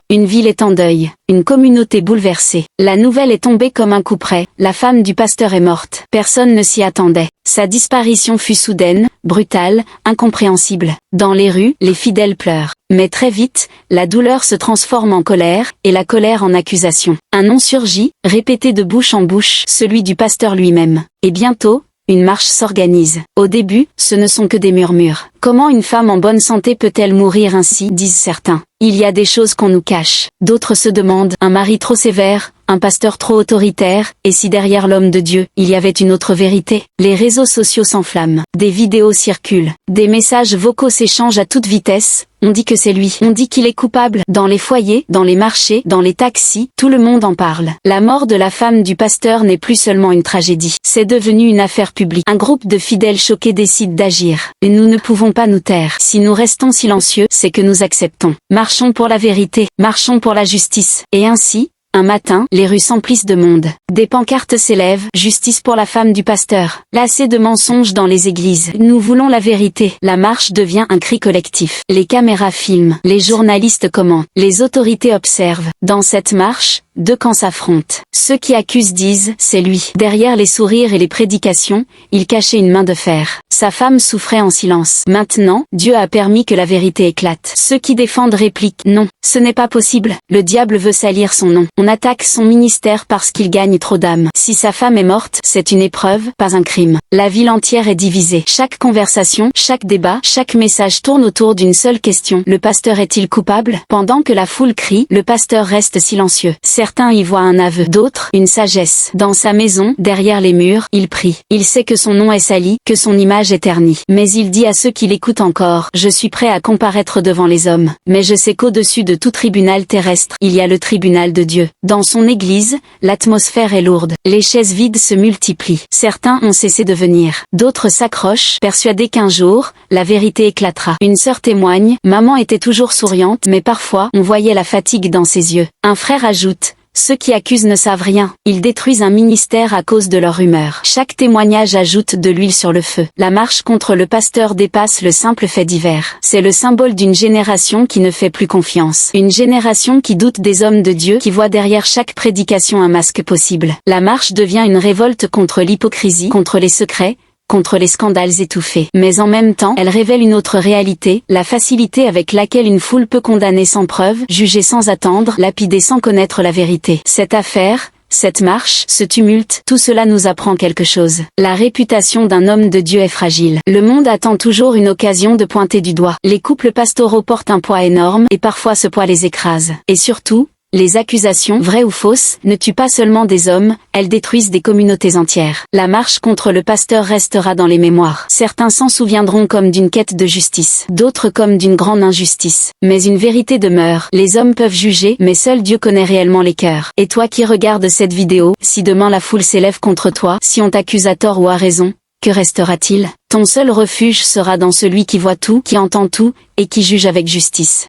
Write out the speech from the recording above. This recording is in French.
Une ville est en deuil, une communauté bouleversée. La nouvelle est tombée comme un coup près, la femme du pasteur est morte. Personne ne s'y attendait. Sa disparition fut soudaine, brutale, incompréhensible. Dans les rues, les fidèles pleurent. Mais très vite, la douleur se transforme en colère, et la colère en accusation. Un nom surgit, répété de bouche en bouche, celui du pasteur lui-même. Et bientôt, une marche s'organise. Au début, ce ne sont que des murmures. Comment une femme en bonne santé peut-elle mourir ainsi, disent certains. Il y a des choses qu'on nous cache. D'autres se demandent, un mari trop sévère, un pasteur trop autoritaire, et si derrière l'homme de Dieu, il y avait une autre vérité? Les réseaux sociaux s'enflamment. Des vidéos circulent. Des messages vocaux s'échangent à toute vitesse. On dit que c'est lui. On dit qu'il est coupable. Dans les foyers, dans les marchés, dans les taxis, tout le monde en parle. La mort de la femme du pasteur n'est plus seulement une tragédie. C'est devenu une affaire publique. Un groupe de fidèles choqués décide d'agir. Et nous ne pouvons pas nous taire. Si nous restons silencieux, c'est que nous acceptons. Marchons pour la vérité. Marchons pour la justice. Et ainsi, un matin, les rues s'emplissent de monde. Des pancartes s'élèvent, justice pour la femme du pasteur. Lassés de mensonges dans les églises. Nous voulons la vérité. La marche devient un cri collectif. Les caméras filment. Les journalistes commentent. Les autorités observent. Dans cette marche, deux camps s'affrontent. Ceux qui accusent disent, c'est lui. Derrière les sourires et les prédications, il cachait une main de fer. Sa femme souffrait en silence. Maintenant, Dieu a permis que la vérité éclate. Ceux qui défendent répliquent, non, ce n'est pas possible. Le diable veut salir son nom. On attaque son ministère parce qu'il gagne trop d'âmes. Si sa femme est morte, c'est une épreuve, pas un crime. La ville entière est divisée. Chaque conversation, chaque débat, chaque message tourne autour d'une seule question. Le pasteur est-il coupable? Pendant que la foule crie, le pasteur reste silencieux. Certains y voient un aveu, d'autres, une sagesse. Dans sa maison, derrière les murs, il prie. Il sait que son nom est sali, que son image est ternie. Mais il dit à ceux qui l'écoutent encore, je suis prêt à comparaître devant les hommes. Mais je sais qu'au-dessus de tout tribunal terrestre, il y a le tribunal de Dieu. Dans son église, l'atmosphère est lourde. Les chaises vides se multiplient. Certains ont cessé de venir. D'autres s'accrochent, persuadés qu'un jour, la vérité éclatera. Une sœur témoigne, maman était toujours souriante, mais parfois, on voyait la fatigue dans ses yeux. Un frère ajoute, ceux qui accusent ne savent rien. Ils détruisent un ministère à cause de leur rumeur. Chaque témoignage ajoute de l'huile sur le feu. La marche contre le pasteur dépasse le simple fait divers. C'est le symbole d'une génération qui ne fait plus confiance. Une génération qui doute des hommes de Dieu, qui voit derrière chaque prédication un masque possible. La marche devient une révolte contre l'hypocrisie, contre les secrets, contre les scandales étouffés. Mais en même temps, elle révèle une autre réalité, la facilité avec laquelle une foule peut condamner sans preuve, juger sans attendre, lapider sans connaître la vérité. Cette affaire, cette marche, ce tumulte, tout cela nous apprend quelque chose. La réputation d'un homme de Dieu est fragile. Le monde attend toujours une occasion de pointer du doigt. Les couples pastoraux portent un poids énorme, et parfois ce poids les écrase. Et surtout, les accusations, vraies ou fausses, ne tuent pas seulement des hommes, elles détruisent des communautés entières. La marche contre le pasteur restera dans les mémoires. Certains s'en souviendront comme d'une quête de justice, d'autres comme d'une grande injustice. Mais une vérité demeure, les hommes peuvent juger, mais seul Dieu connaît réellement les cœurs. Et toi qui regardes cette vidéo, si demain la foule s'élève contre toi, si on t'accuse à tort ou à raison, que restera-t-il? Ton seul refuge sera dans celui qui voit tout, qui entend tout, et qui juge avec justice.